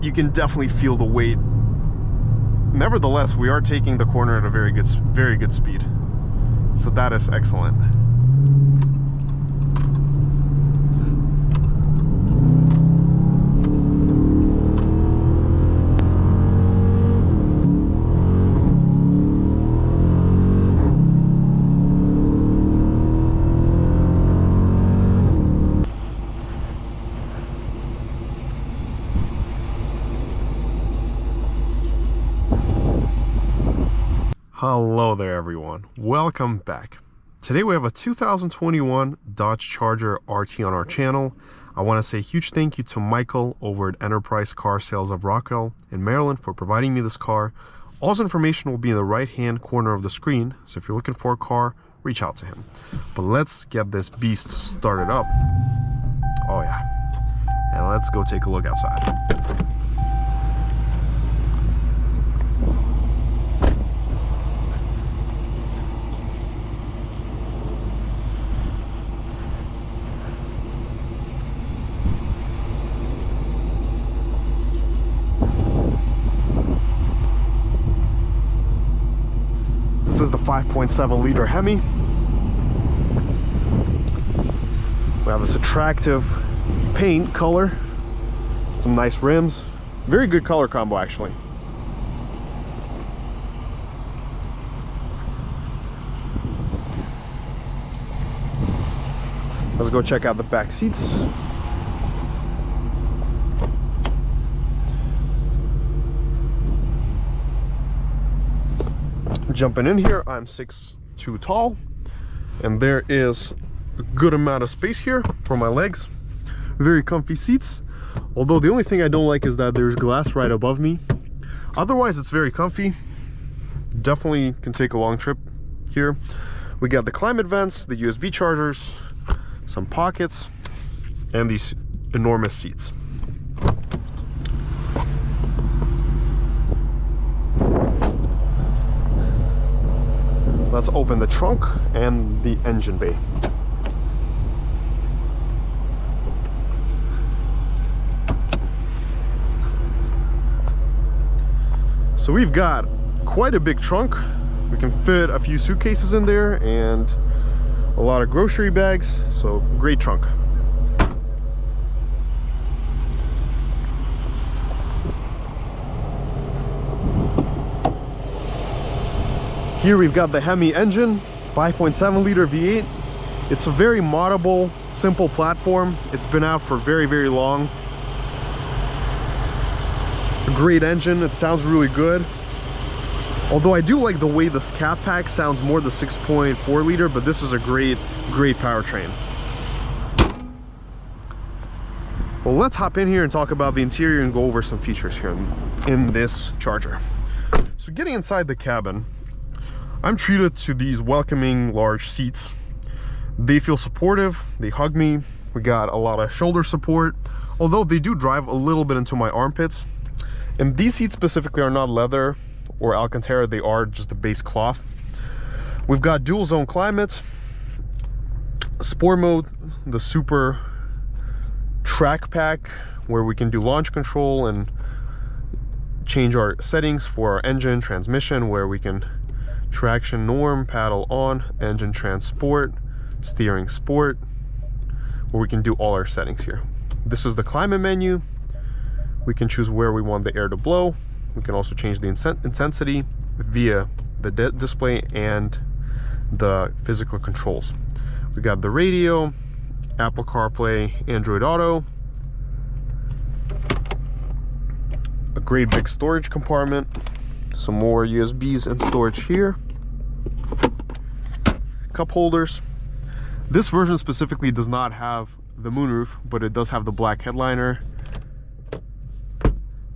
you can definitely feel the weight. Nevertheless, we are taking the corner at a very good speed. So that is excellent. Hello there everyone, welcome back. Today we have a 2021 Dodge Charger RT on our channel. I want to say a huge thank you to Michael over at Enterprise Sales of Rockville in Maryland for providing me this car. All his information will be in the right hand corner of the screen, so if you're looking for a car, reach out to him. But let's get this beast started up. Oh yeah, and let's go take a look outside. This is the 5.7 liter HEMI. We have this attractive paint color, some nice rims, very good color combo actually. Let's go check out the back seats. Jumping in here, I'm 6'2" tall, and there is a good amount of space here for my legs. Very comfy seats, although the only thing I don't like is that there's glass right above me. Otherwise it's very comfy. Definitely can take a long trip here. We got the climate vents, the USB chargers, some pockets, and these enormous seats. Let's open the trunk and the engine bay. So we've got quite a big trunk. We can fit a few suitcases in there and a lot of grocery bags, so great trunk. Here we've got the HEMI engine, 5.7 liter V8. It's a very moddable, simple platform. It's been out for very long. A great engine, it sounds really good. Although I do like the way this cab pack sounds more the 6.4 liter, but this is a great powertrain. Well, let's hop in here and talk about the interior and go over some features here in this Charger. So getting inside the cabin, I'm treated to these welcoming large seats. They feel supportive, they hug me. We got a lot of shoulder support, although they do drive a little bit into my armpits. And these seats specifically are not leather or Alcantara, they are just the base cloth. We've got dual zone climate, sport mode, the super track pack where we can do launch control and change our settings for our engine, transmission, where we can traction norm, paddle on, engine transport, steering sport, where we can do all our settings here. This is the climate menu. We can choose where we want the air to blow. We can also change the intensity via the display and the physical controls. We got the radio, Apple CarPlay, Android Auto, a great big storage compartment, some more USBs and storage here, cup holders. This version specifically does not have the moonroof, but it does have the black headliner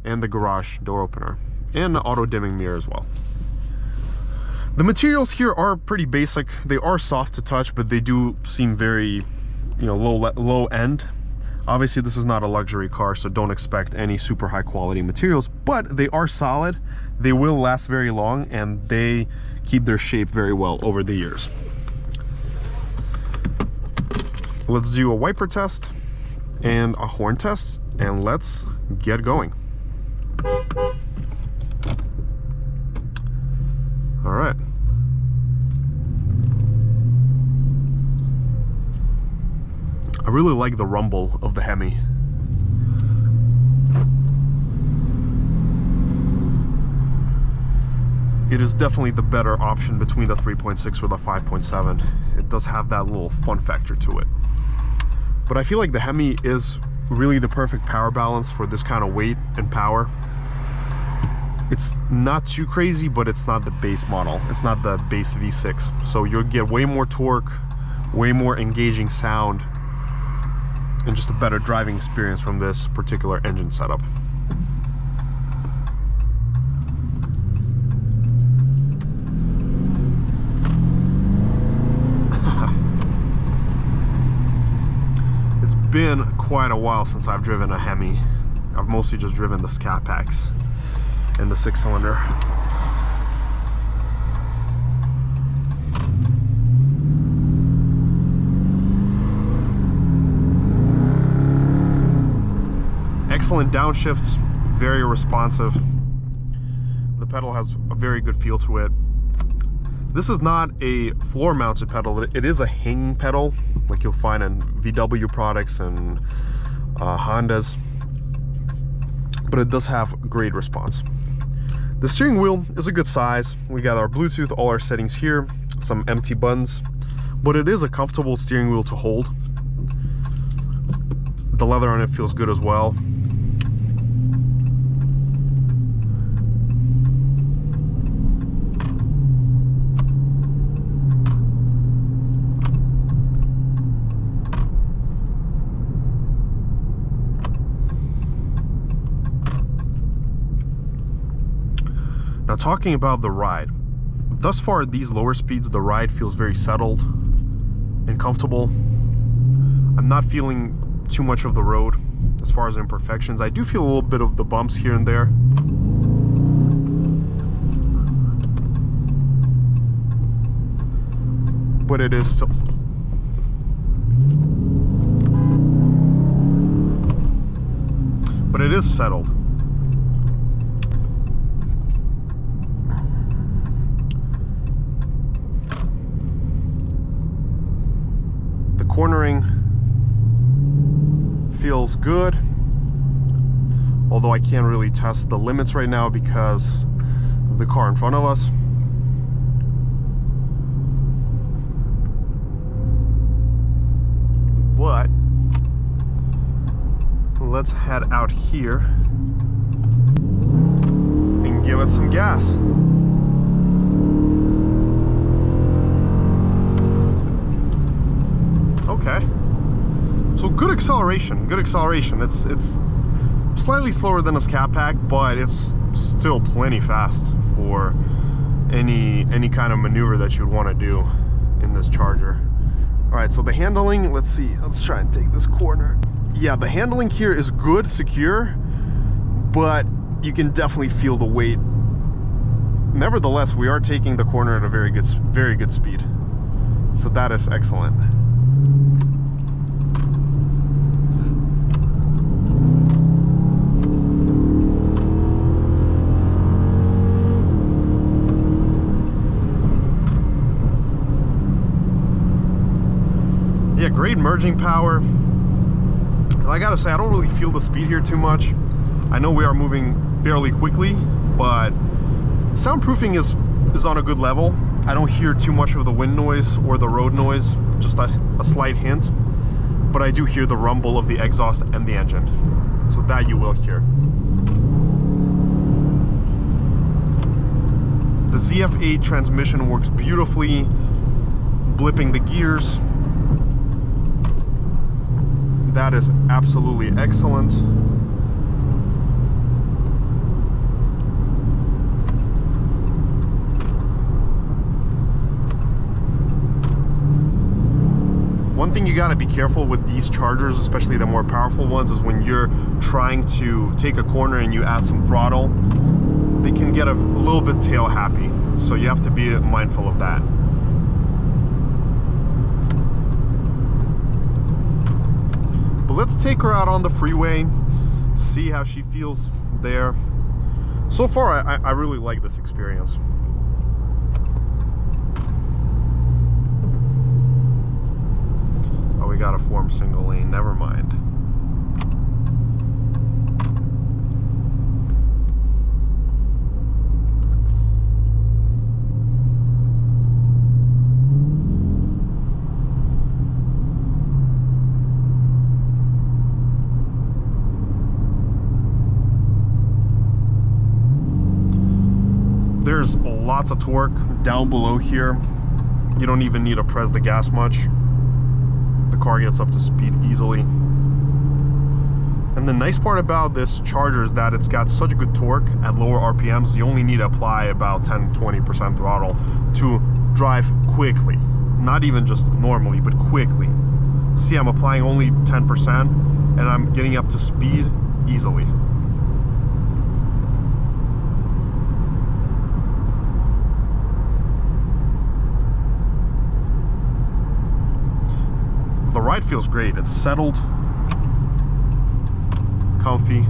and the garage door opener and the auto dimming mirror as well. The materials here are pretty basic. They are soft to touch, but they do seem very, low end. Obviously this is not a luxury car, so don't expect any super high quality materials, but they are solid. They will last very long and they keep their shape very well over the years. Let's do a wiper test and a horn test, and let's get going. All right. I really like the rumble of the HEMI. It is definitely the better option between the 3.6 or the 5.7. It does have that little fun factor to it. But I feel like the HEMI is really the perfect power balance for this kind of weight and power. It's not too crazy, but it's not the base model. It's not the base V6. So you'll get way more torque, way more engaging sound, and just a better driving experience from this particular engine setup. It's been quite a while since I've driven a HEMI. I've mostly just driven the Scat Packs and the 6-cylinder. Excellent downshifts, very responsive. The pedal has a very good feel to it. This is not a floor mounted pedal, it is a hanging pedal like you'll find in VW products and Hondas, but it does have great response. The steering wheel is a good size. We got our Bluetooth, all our settings here, some empty buttons, but it is a comfortable steering wheel to hold. The leather on it feels good as well. Now, talking about the ride, thus far at these lower speeds, the ride feels very settled and comfortable. I'm not feeling too much of the road as far as imperfections. I do feel a little bit of the bumps here and there. But it is still... But it is settled. Cornering feels good, although I can't really test the limits right now because of the car in front of us. But let's head out here and give it some gas. Okay, so good acceleration, good acceleration. It's slightly slower than a Scat Pack, but it's still plenty fast for any kind of maneuver that you'd want to do in this Charger. All right, so the handling, let's see, let's try and take this corner. Yeah, the handling here is good, secure, but you can definitely feel the weight. Nevertheless, we are taking the corner at a very good speed, so that is excellent. Yeah, great merging power. And I gotta say, I don't really feel the speed here too much. I know we are moving fairly quickly, but soundproofing is on a good level. I don't hear too much of the wind noise or the road noise, just a slight hint. But I do hear the rumble of the exhaust and the engine. So that you will hear. The ZF8 transmission works beautifully, blipping the gears. That is absolutely excellent. One thing you gotta be careful with these Chargers, especially the more powerful ones, is when you're trying to take a corner and you add some throttle, they can get a little bit tail happy. So you have to be mindful of that. But let's take her out on the freeway, see how she feels there. So far, I really like this experience. Oh, we gotta form single lane, never mind. There's lots of torque down below here. You don't even need to press the gas much. The car gets up to speed easily. And the nice part about this Charger is that it's got such good torque at lower RPMs. You only need to apply about 10-20% throttle to drive quickly. Not even just normally, but quickly. See, I'm applying only 10% and I'm getting up to speed easily. The ride feels great. It's settled, comfy.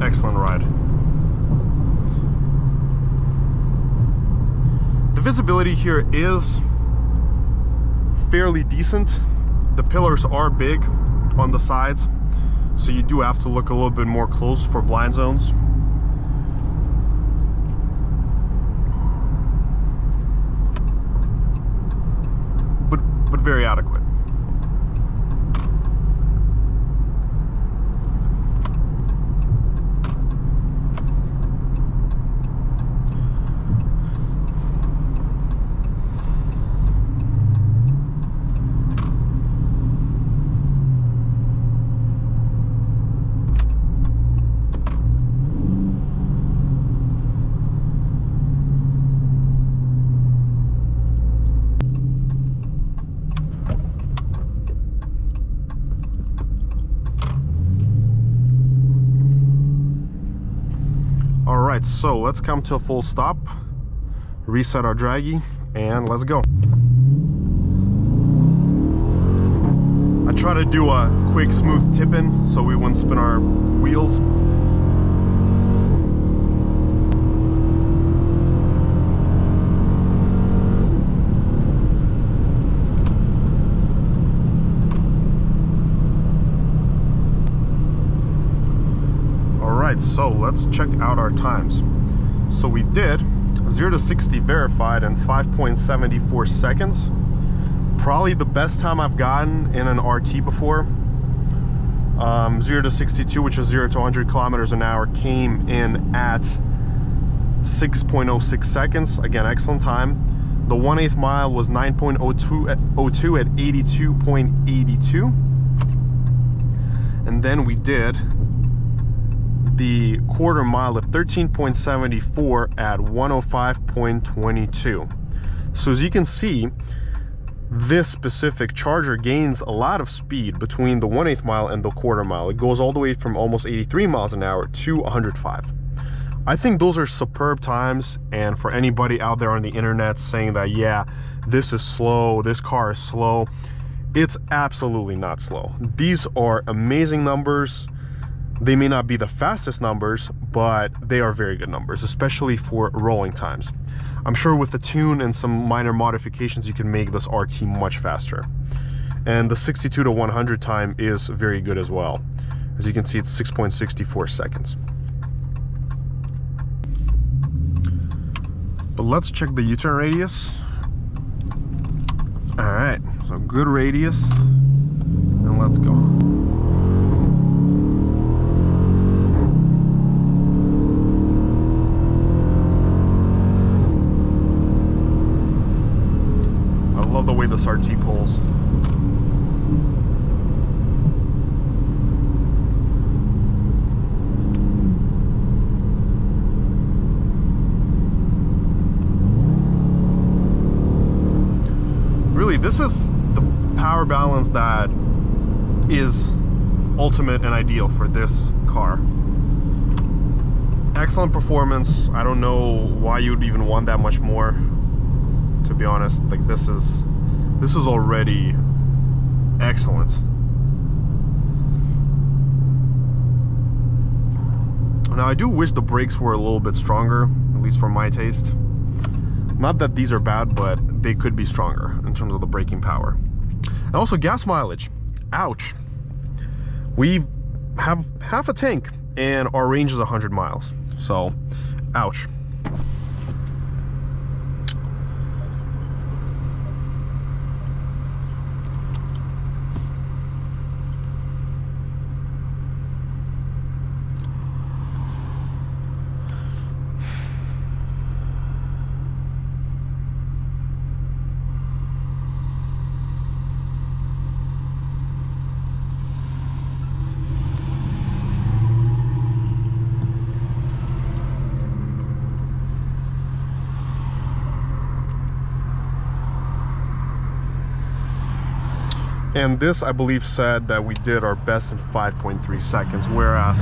Excellent ride. The visibility here is fairly decent. The pillars are big on the sides, so you do have to look a little bit more close for blind zones. But very adequate. Alright, so let's come to a full stop, reset our Dragy, and let's go. I try to do a quick smooth tip-in so we wouldn't spin our wheels. So let's check out our times. So we did 0 to 60 verified in 5.74 seconds. Probably the best time I've gotten in an RT before. 0 to 62, which is 0 to 100 kilometers an hour, came in at 6.06 seconds. Again, excellent time. The 1/8 mile was 9.02 at 82.82. And then we did the quarter mile at 13.74 at 105.22. So as you can see, this specific Charger gains a lot of speed between the 1/8 mile and the quarter mile. It goes all the way from almost 83 miles an hour to 105. I think those are superb times, and for anybody out there on the internet saying that, yeah, this is slow, this car is slow, it's absolutely not slow. These are amazing numbers. They may not be the fastest numbers, but they are very good numbers, especially for rolling times. I'm sure with the tune and some minor modifications, you can make this RT much faster. And the 62 to 100 time is very good as well. As you can see, it's 6.64 seconds. But let's check the U-turn radius. All right, so good radius, and let's go. Love the way this RT pulls. Really, this is the power balance that is ultimate and ideal for this car. Excellent performance. I don't know why you'd even want that much more. to be honest. Like this is already excellent. Now I do wish the brakes were a little bit stronger, at least for my taste. Not that these are bad, but they could be stronger in terms of the braking power. And also gas mileage. Ouch. We have half a tank and our range is 100 miles. So, ouch. And this, I believe, said that we did our best in 5.3 seconds, whereas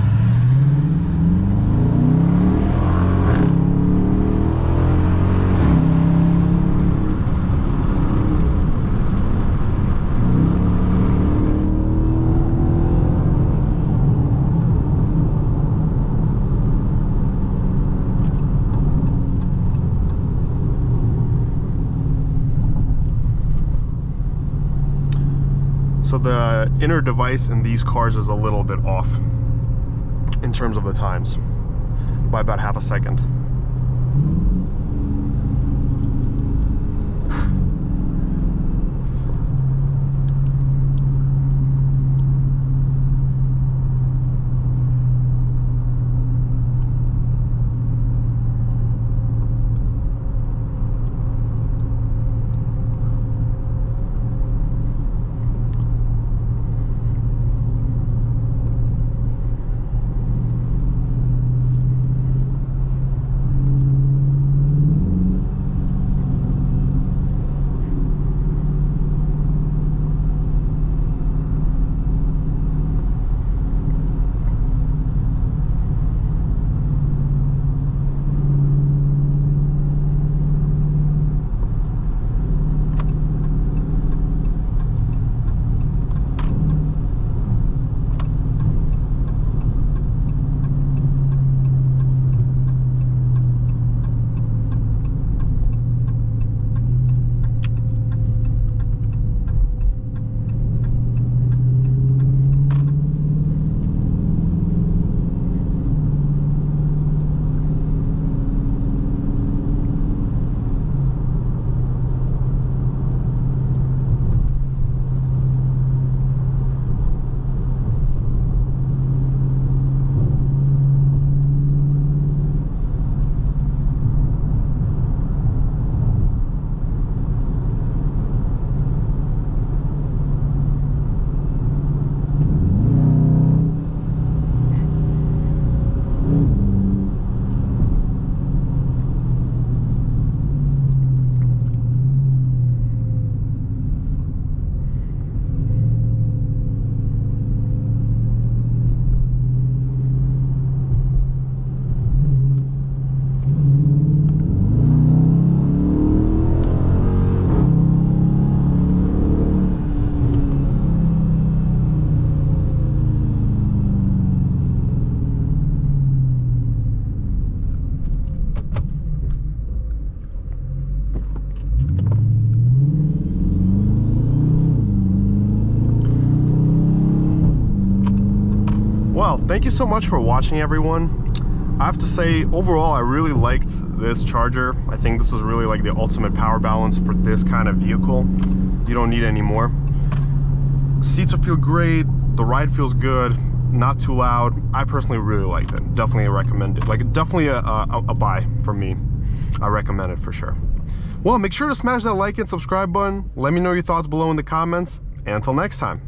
so the inner device in these cars is a little bit off in terms of the times by about half a second. Well, thank you so much for watching, everyone. I have to say, overall, I really liked this Charger. I think this is really like the ultimate power balance for this kind of vehicle. You don't need any more. Seats feel great, the ride feels good, not too loud. I personally really liked it. Definitely recommend it. Like, definitely a buy for me. I recommend it for sure. Well, make sure to smash that like and subscribe button. Let me know your thoughts below in the comments. And until next time.